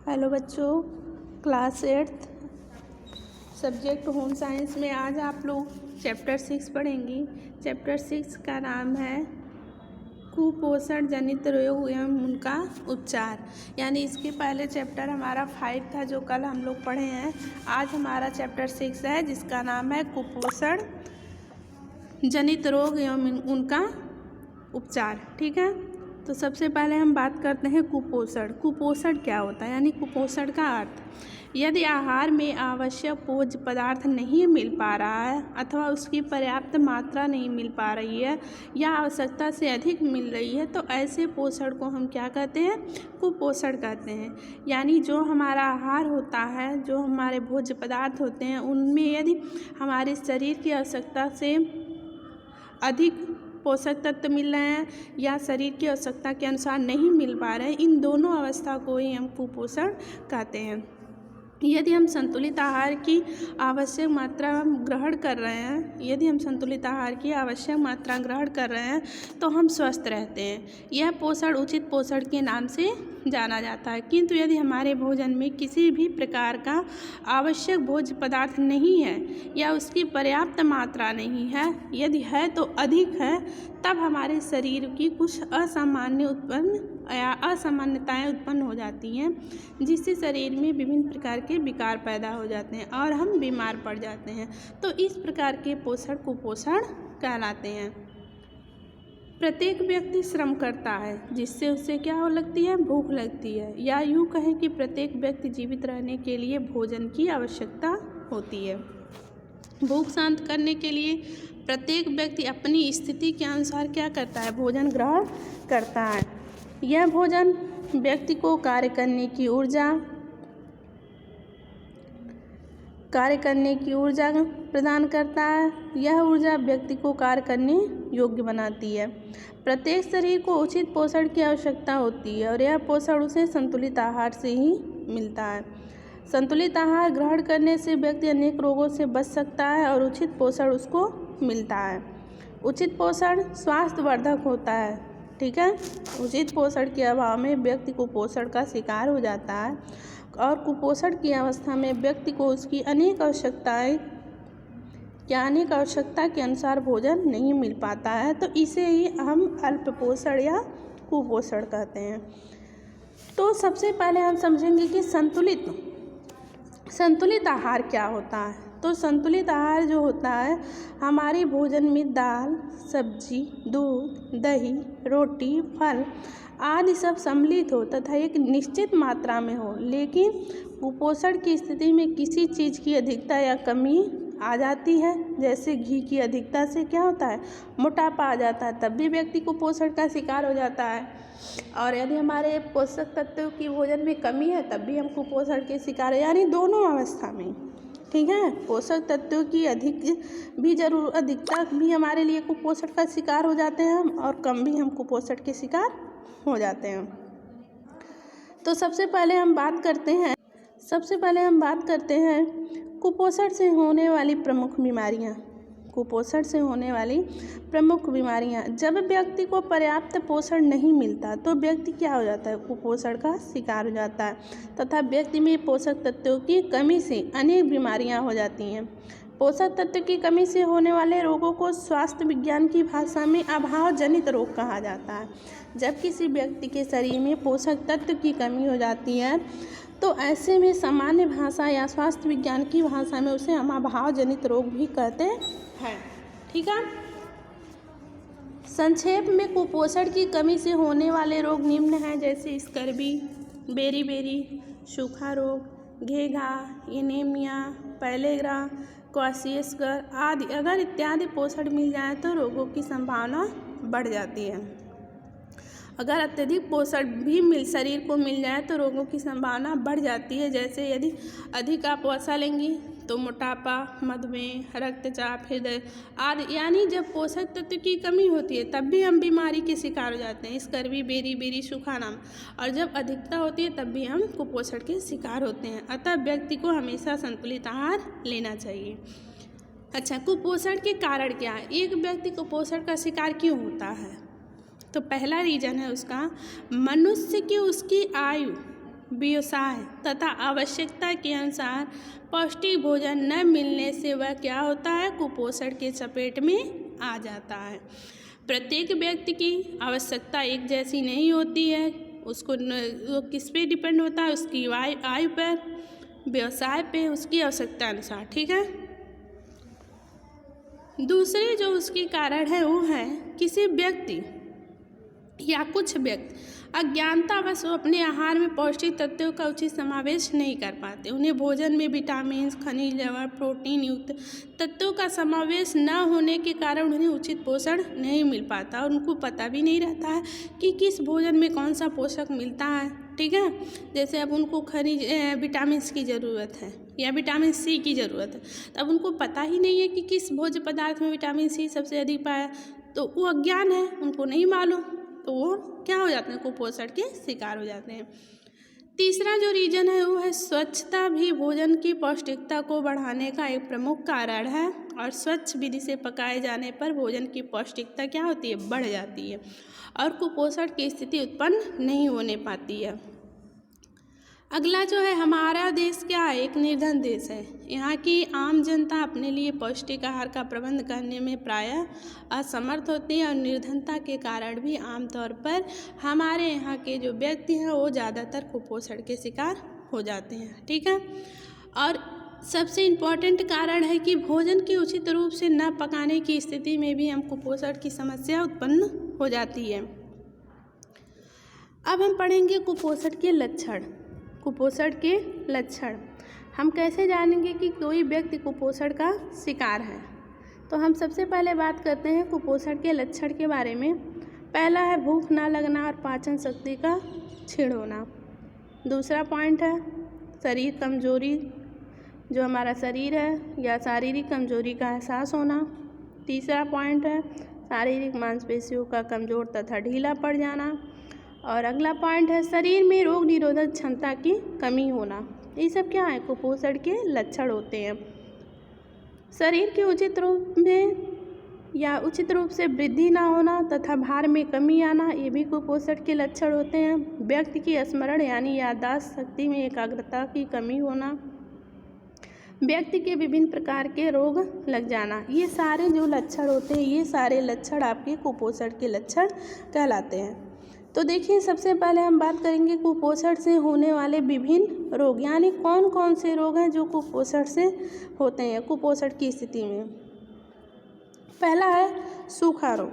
Hello बच्चों, class 8th subject home science में आज आप लोग चैप्टर 6 पढ़ेंगी। चैप्टर 6 का नाम है कुपोषण जनित रोग एवं उनका उपचार। यानी इसके पहले चैप्टर हमारा 5 था जो कल हम लोग पढ़े हैं। आज हमारा चैप्टर 6 है जिसका नाम है कुपोषण जनित रोग एवं उनका उपचार। ठीक है, तो सबसे पहले हम बात करते हैं कुपोषण। कुपोषण क्या होता है, यानी कुपोषण का अर्थ, यदि आहार में आवश्यक पोषक पदार्थ नहीं मिल पा रहा है अथवा उसकी पर्याप्त मात्रा नहीं मिल पा रही है या आवश्यकता से अधिक मिल रही है, तो ऐसे पोषण को हम क्या कहते हैं, कुपोषण कहते हैं। यानी जो हमारा आहार होता है, जो हमारे भोज्य पदार्थ होते हैं, उनमें यदि हमारे शरीर की आवश्यकता से अधिक पोषक तत्व मिल रहे हैं या शरीर की आवश्यकता के अनुसार नहीं मिल पा रहे हैं, इन दोनों अवस्था को ही हम कुपोषण कहते हैं। यदि हम संतुलित आहार की आवश्यक मात्रा ग्रहण कर रहे हैं तो हम स्वस्थ रहते हैं। यह पोषण उचित पोषण के नाम से जाना जाता है। किंतु यदि हमारे भोजन में किसी भी प्रकार का आवश्यक भोज्य पदार्थ नहीं है या उसकी पर्याप्त मात्रा नहीं है, यदि है तो अधिक है, तब हमारे शरीर की कुछ असामान्यताएं उत्पन्न हो जाती हैं, जिससे शरीर में विभिन्न प्रकार के विकार पैदा हो जाते हैं और हम बीमार पड़ जाते हैं। तो इस प्रकार के पोषण कुपोषण कहलाते हैं। प्रत्येक व्यक्ति श्रम करता है जिससे उसे क्या हो लगती है, भूख लगती है, या यूँ कहें कि प्रत्येक व्यक्ति जीवित रहने के लिए भोजन की आवश्यकता होती है। भूख शांत करने के लिए प्रत्येक व्यक्ति अपनी स्थिति के अनुसार क्या करता है, भोजन ग्रहण करता है। यह भोजन व्यक्ति को कार्य करने की ऊर्जा प्रदान करता है। यह ऊर्जा व्यक्ति को कार्य करने योग्य बनाती है। प्रत्येक शरीर को उचित पोषण की आवश्यकता होती है और यह पोषण उसे संतुलित आहार से ही मिलता है। संतुलित आहार ग्रहण करने से व्यक्ति अनेक रोगों से बच सकता है और उचित पोषण उसको मिलता है। उचित पोषण स्वास्थ्यवर्धक होता है। ठीक है, उचित पोषण के अभाव में व्यक्ति कुपोषण का शिकार हो जाता है और कुपोषण की अवस्था में व्यक्ति को उसकी अनेक आवश्यकता के अनुसार भोजन नहीं मिल पाता है, तो इसे ही हम अल्प पोषण या कुपोषण कहते हैं। तो सबसे पहले हम समझेंगे कि संतुलित आहार क्या होता है। तो संतुलित आहार जो होता है, हमारे भोजन में दाल, सब्जी, दूध, दही, रोटी, फल आदि सब सम्मिलित हो तथा एक निश्चित मात्रा में हो। लेकिन कुपोषण की स्थिति में किसी चीज़ की अधिकता या कमी आ जाती है, जैसे घी की अधिकता से क्या होता है, मोटापा आ जाता है, तब भी व्यक्ति कुपोषण का शिकार हो जाता है। और यदि हमारे पोषक तत्वों की भोजन में कमी है, तब भी हम कुपोषण के शिकार, यानी दोनों अवस्था में। ठीक है, पोषक तत्वों की अधिकता भी हमारे लिए कुपोषण का शिकार हो जाते हैं हम, और कम भी हम कुपोषण के शिकार हो जाते हैं। तो सबसे पहले हम बात करते हैं कुपोषण से होने वाली प्रमुख बीमारियां। जब व्यक्ति को पर्याप्त पोषण नहीं मिलता तो व्यक्ति क्या हो जाता है, कुपोषण का शिकार हो जाता है तथा व्यक्ति में पोषक तत्वों की कमी से अनेक बीमारियां हो जाती हैं। पोषक तत्व की कमी से होने वाले रोगों को स्वास्थ्य विज्ञान की भाषा में अभाव जनित रोग कहा जाता है। जब किसी व्यक्ति के शरीर में पोषक तत्व की कमी हो जाती है, तो ऐसे में सामान्य भाषा या स्वास्थ्य विज्ञान की भाषा में उसे हम अभाव जनित रोग भी कहते हैं। ठीक है, संक्षेप में कुपोषण की कमी से होने वाले रोग निम्न हैं, जैसे स्कर्वी, बेरी, सूखा रोग, घेघा, एनीमिया, पैलेग्रा, क्वाशियसगर आदि अगर इत्यादि पोषण मिल जाए तो रोगों की संभावना बढ़ जाती है। अगर अत्यधिक पोषण भी शरीर को मिल जाए तो रोगों की संभावना बढ़ जाती है। जैसे यदि अधिक आप वसा लेंगी तो मोटापा, मधुमेह, रक्तचाप, हृदय आदि, यानी जब पोषक तत्व की कमी होती है तब भी हम बीमारी के शिकार हो जाते हैं, स्कर्वी, बेरी, सूखा नाम, और जब अधिकता होती है तब भी हम कुपोषण के शिकार होते हैं। अतः व्यक्ति को हमेशा संतुलित आहार लेना चाहिए। अच्छा, कुपोषण के कारण क्या है, एक व्यक्ति कुपोषण का शिकार क्यों होता है? तो पहला रीज़न है उसका, मनुष्य की उसकी आयु व्यवसाय तथा आवश्यकता के अनुसार पौष्टिक भोजन न मिलने से वह क्या होता है, कुपोषण के चपेट में आ जाता है। प्रत्येक व्यक्ति की आवश्यकता एक जैसी नहीं होती है, उसको वो किस पे डिपेंड होता है, उसकी आयु पर, व्यवसाय पे, उसकी आवश्यकता अनुसार। ठीक है। दूसरे जो उसके कारण है वो है किसी व्यक्ति या कुछ व्यक्ति अज्ञानतावश वो अपने आहार में पौष्टिक तत्वों का उचित समावेश नहीं कर पाते। उन्हें भोजन में विटामिन, खनिज लवण, प्रोटीन युक्त तत्वों का समावेश न होने के कारण उन्हें उचित पोषण नहीं मिल पाता और उनको पता भी नहीं रहता है कि किस भोजन में कौन सा पोषक मिलता है। ठीक है। जैसे अब उनको खनिज विटामिन की ज़रूरत है या विटामिन सी की ज़रूरत है, तब उनको पता ही नहीं है कि किस भोज्य पदार्थ में विटामिन सी सबसे अधिक पाया, तो वो अज्ञान है, उनको नहीं मालूम, तो वो क्या हो जाते हैं, कुपोषण के शिकार हो जाते हैं। तीसरा जो रीजन है वो है स्वच्छता भी भोजन की पौष्टिकता को बढ़ाने का एक प्रमुख कारण है और स्वच्छ विधि से पकाए जाने पर भोजन की पौष्टिकता क्या होती है, बढ़ जाती है और कुपोषण की स्थिति उत्पन्न नहीं होने पाती है। अगला जो है, हमारा देश क्या है, एक निर्धन देश है। यहाँ की आम जनता अपने लिए पौष्टिक आहार का प्रबंध करने में प्रायः असमर्थ होती है और निर्धनता के कारण भी आमतौर पर हमारे यहाँ के जो व्यक्ति हैं वो ज़्यादातर कुपोषण के शिकार हो जाते हैं। ठीक है। और सबसे इम्पॉर्टेंट कारण है कि भोजन की उचित रूप से न पकाने की स्थिति में भी हम कुपोषण की समस्या उत्पन्न हो जाती है। अब हम पढ़ेंगे कुपोषण के लक्षण। कुपोषण के लक्षण हम कैसे जानेंगे कि कोई व्यक्ति कुपोषण का शिकार है, तो हम सबसे पहले बात करते हैं कुपोषण के लक्षण के बारे में। पहला है भूख ना लगना और पाचन शक्ति का क्षीण होना। दूसरा पॉइंट है शरीर कमजोरी, जो हमारा शरीर है या शारीरिक कमजोरी का एहसास होना। तीसरा पॉइंट है शारीरिक मांसपेशियों का कमजोर तथा ढीला पड़ जाना। और अगला पॉइंट है शरीर में रोग निरोधक क्षमता की कमी होना। ये सब क्या है, कुपोषण के लक्षण होते हैं। शरीर के उचित रूप से वृद्धि ना होना तथा भार में कमी आना, ये भी कुपोषण के लक्षण होते हैं। व्यक्ति की स्मरण यानी याददाश्त शक्ति में एकाग्रता की कमी होना, व्यक्ति के विभिन्न प्रकार के रोग लग जाना, ये सारे जो लक्षण होते हैं, ये सारे लक्षण आपके कुपोषण के लक्षण कहलाते हैं। तो देखिए, सबसे पहले हम बात करेंगे कुपोषण से होने वाले विभिन्न रोग, यानी कौन कौन से रोग हैं जो कुपोषण से होते हैं कुपोषण की स्थिति में। पहला है सूखा रोग।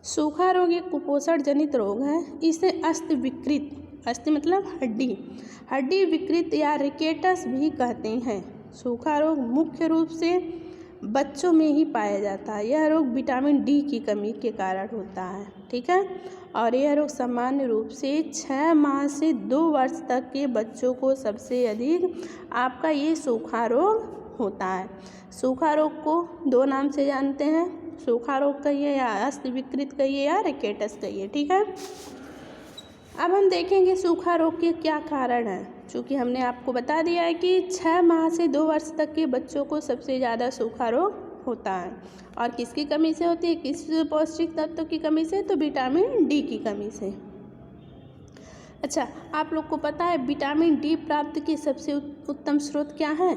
सूखा रोग एक कुपोषण जनित रोग है। इसे अस्थि विकृत, अस्थि मतलब हड्डी विकृत या रिकेटस भी कहते हैं। सूखा रोग मुख्य रूप से बच्चों में ही पाया जाता है। यह रोग विटामिन डी की कमी के कारण होता है। ठीक है। और यह रोग सामान्य रूप से 6 माह से 2 वर्ष तक के बच्चों को सबसे अधिक आपका ये सूखा रोग होता है। सूखा रोग को 2 नाम से जानते हैं, सूखा रोग कहिए या अस्थि विकृत कहिए या रिकेटस कहिए। ठीक है। अब हम देखेंगे सूखा रोग के क्या कारण हैं। चूँकि हमने आपको बता दिया है कि 6 माह से 2 वर्ष तक के बच्चों को सबसे ज़्यादा सूखा रोग होता है और किसकी कमी से होती है, किस पौष्टिक तत्व की कमी से, तो विटामिन डी की कमी से। अच्छा, आप लोग को पता है विटामिन डी प्राप्ति के सबसे उत्तम स्रोत क्या है।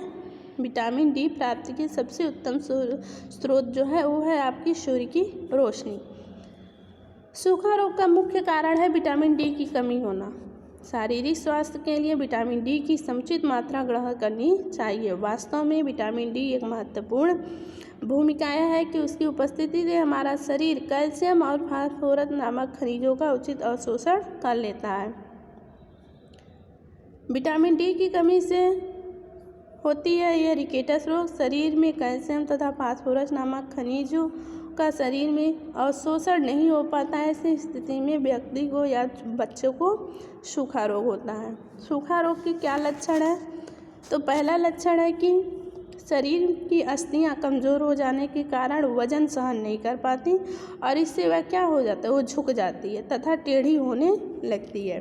विटामिन डी प्राप्ति के सबसे उत्तम स्रोत जो है वो है आपकी सूर्य की रोशनी। सूखा रोग का मुख्य कारण है विटामिन डी की कमी होना। शारीरिक स्वास्थ्य के लिए विटामिन डी की समुचित मात्रा ग्रहण करनी चाहिए। वास्तव में विटामिन डी एक महत्वपूर्ण भूमिका है कि उसकी उपस्थिति से हमारा शरीर कैल्शियम और फास्फोरस नामक खनिजों का उचित अवशोषण कर लेता है। विटामिन डी की कमी से होती है यह रिकेटस रोग। शरीर में कैल्शियम तथा फास्फोरस नामक खनिजों का शरीर में अवशोषण नहीं हो पाता है। ऐसी स्थिति में व्यक्ति को या बच्चों को सूखा रोग होता है। सूखा रोग के क्या लक्षण है, तो पहला लक्षण है कि शरीर की अस्थियां कमज़ोर हो जाने के कारण वजन सहन नहीं कर पाती और इससे वह क्या हो जाता है, वो झुक जाती है तथा टेढ़ी होने लगती है।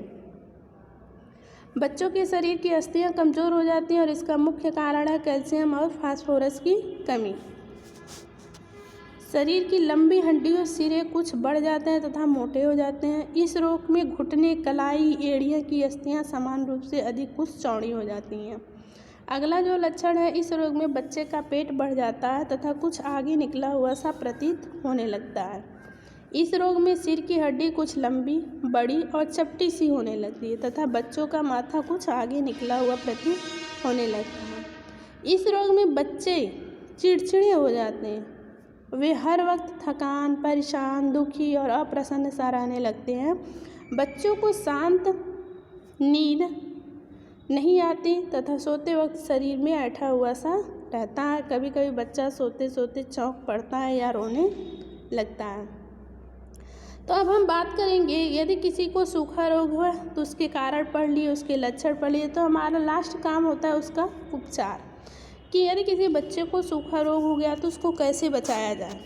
बच्चों के शरीर की अस्थियां कमज़ोर हो जाती हैं और इसका मुख्य कारण है कैल्शियम और फास्फोरस की कमी। शरीर की लंबी हड्डियों सिरे कुछ बढ़ जाते हैं तथा मोटे हो जाते हैं। इस रोग में घुटने, कलाई, एड़ियों की अस्थियां समान रूप से अधिक कुछ चौड़ी हो जाती हैं। अगला जो लक्षण है, इस रोग में बच्चे का पेट बढ़ जाता है तथा कुछ आगे निकला हुआ सा प्रतीत होने लगता है। इस रोग में सिर की हड्डी कुछ लंबी, बड़ी और चपटी सी होने लगती है तथा बच्चों का माथा कुछ आगे निकला हुआ प्रतीत होने लगता है। इस रोग में बच्चे चिड़चिड़े हो जाते हैं। वे हर वक्त थकान, परेशान, दुखी और अप्रसन्न सा रहने लगते हैं। बच्चों को शांत नींद नहीं आती तथा सोते वक्त शरीर में ऐठा हुआ सा रहता है। कभी कभी बच्चा सोते सोते चौंक पड़ता है या रोने लगता है। तो अब हम बात करेंगे, यदि किसी को सूखा रोग हुआ तो उसके कारण पढ़ लिए, उसके लक्षण पढ़ लिए, तो हमारा लास्ट काम होता है उसका उपचार, कि यदि किसी बच्चे को सूखा रोग हो गया तो उसको कैसे बचाया जाए।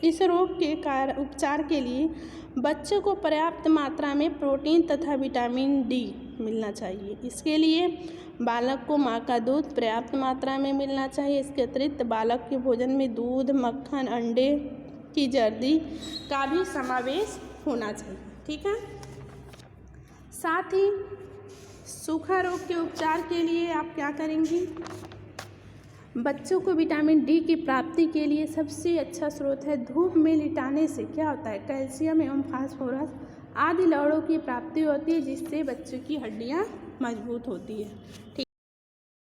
इस रोग के उपचार के लिए बच्चे को पर्याप्त मात्रा में प्रोटीन तथा विटामिन डी मिलना चाहिए। इसके लिए बालक को माँ का दूध पर्याप्त मात्रा में मिलना चाहिए। इसके अतिरिक्त बालक के भोजन में दूध, मक्खन, अंडे की जर्दी का भी समावेश होना चाहिए। ठीक है। साथ ही सूखा रोग के उपचार के लिए आप क्या करेंगी, बच्चों को विटामिन डी की प्राप्ति के लिए सबसे अच्छा स्रोत है धूप में लिटाने से क्या होता है, कैल्शियम एवं फास्फोरस आदि लवणों की प्राप्ति होती है, जिससे बच्चों की हड्डियां मजबूत होती है। ठीक।